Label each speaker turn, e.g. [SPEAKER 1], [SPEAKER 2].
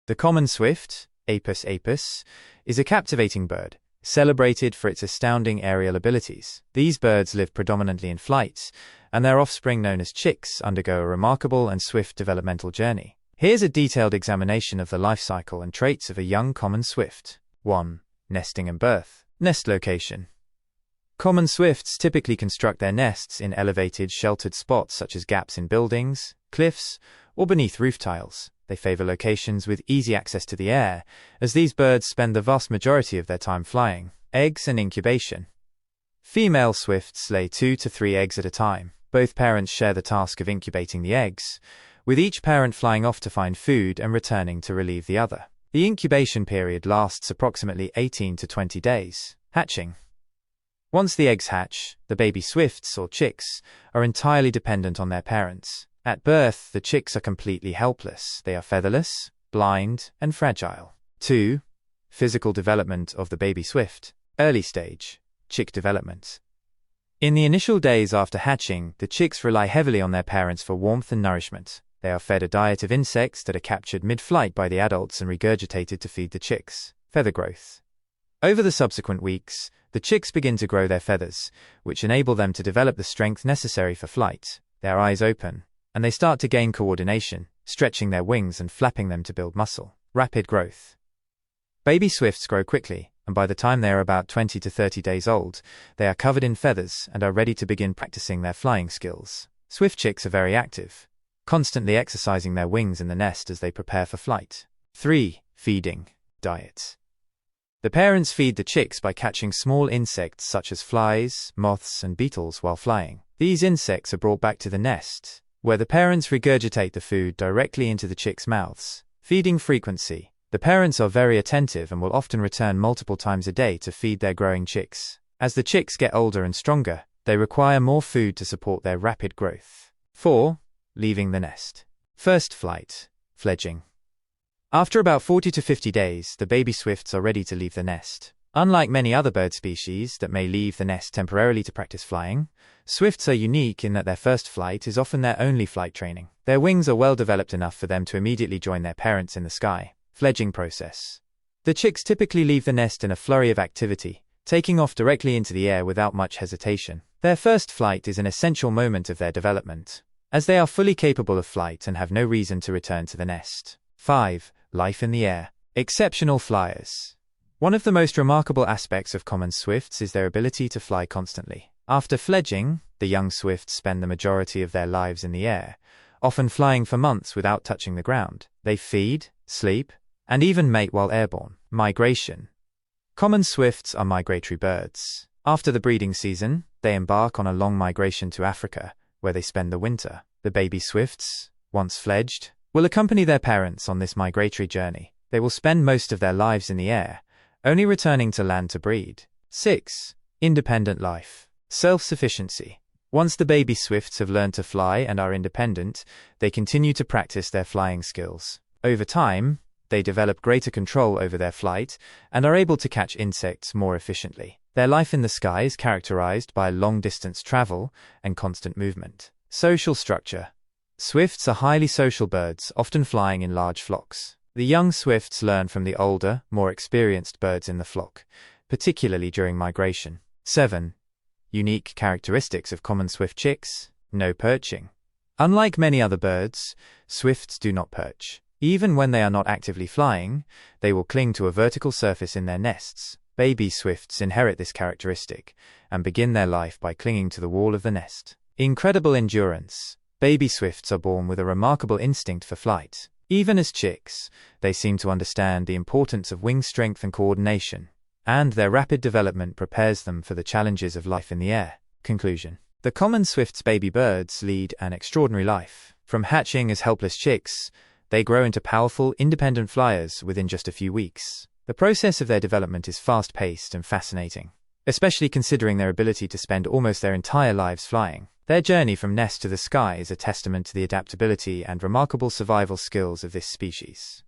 [SPEAKER 1] The common swift, Apus apus, is a captivating bird, celebrated for its astounding aerial abilities. These birds live predominantly in flight, and their offspring, known as chicks, undergo a remarkable and swift developmental journey. Here's a detailed examination of the life cycle and traits of a young common swift. 1. Nesting and birth. Nest location. Common swifts typically construct their nests in elevated, sheltered spots such as gaps in buildings, cliffs, or beneath roof tiles. They favor locations with easy access to the air, as these birds spend the vast majority of their time flying. Eggs and incubation. Female swifts lay 2 to 3 eggs at a time. Both parents share the task of incubating the eggs, with each parent flying off to find food and returning to relieve the other. The incubation period lasts approximately 18 to 20 days. Hatching. Once the eggs hatch, the baby swifts, or chicks, are entirely dependent on their parents. At birth, the chicks are completely helpless. They are featherless, blind, and fragile. 2. Physical development of the baby swift. Early stage, chick development. In the initial days after hatching, the chicks rely heavily on their parents for warmth and nourishment. They are fed a diet of insects that are captured mid-flight by the adults and regurgitated to feed the chicks. Feather growth. Over the subsequent weeks, the chicks begin to grow their feathers, which enable them to develop the strength necessary for flight. Their eyes open, and they start to gain coordination, stretching their wings and flapping them to build muscle. Rapid growth. Baby swifts grow quickly, and by the time they are about 20 to 30 days old, they are covered in feathers and are ready to begin practicing their flying skills. Swift chicks are very active, constantly exercising their wings in the nest as they prepare for flight. 3. Feeding. Diet. The parents feed the chicks by catching small insects such as flies, moths, and beetles while flying. These insects are brought back to the nest, where the parents regurgitate the food directly into the chicks' mouths. Feeding frequency. The parents are very attentive and will often return multiple times a day to feed their growing chicks. As the chicks get older and stronger, they require more food to support their rapid growth. 4. Leaving the nest. First flight. Fledging. After about 40 to 50 days, the baby swifts are ready to leave the nest. Unlike many other bird species that may leave the nest temporarily to practice flying, swifts are unique in that their first flight is often their only flight training. Their wings are well developed enough for them to immediately join their parents in the sky. Fledging process. The chicks typically leave the nest in a flurry of activity, taking off directly into the air without much hesitation. Their first flight is an essential moment of their development, as they are fully capable of flight and have no reason to return to the nest. 5. Life in the air. Exceptional flyers. One of the most remarkable aspects of common swifts is their ability to fly constantly. After fledging, the young swifts spend the majority of their lives in the air, often flying for months without touching the ground. They feed, sleep, and even mate while airborne. Migration. Common swifts are migratory birds. After the breeding season, they embark on a long migration to Africa, where they spend the winter. The baby swifts, once fledged, will accompany their parents on this migratory journey. They will spend most of their lives in the air, only returning to land to breed. 6. Independent life. Self-sufficiency. Once the baby swifts have learned to fly and are independent, they continue to practice their flying skills. Over time, they develop greater control over their flight and are able to catch insects more efficiently. Their life in the sky is characterized by long-distance travel and constant movement. Social structure. Swifts are highly social birds, often flying in large flocks. The young swifts learn from the older, more experienced birds in the flock, particularly during migration. 7. Unique characteristics of common swift chicks. No perching. Unlike many other birds, swifts do not perch. Even when they are not actively flying, they will cling to a vertical surface in their nests. Baby swifts inherit this characteristic and begin their life by clinging to the wall of the nest. Incredible endurance. Baby swifts are born with a remarkable instinct for flight. Even as chicks, they seem to understand the importance of wing strength and coordination, and their rapid development prepares them for the challenges of life in the air. Conclusion. The common swift's baby birds lead an extraordinary life. From hatching as helpless chicks, they grow into powerful, independent flyers within just a few weeks. The process of their development is fast-paced and fascinating, especially considering their ability to spend almost their entire lives flying. Their journey from nest to the sky is a testament to the adaptability and remarkable survival skills of this species.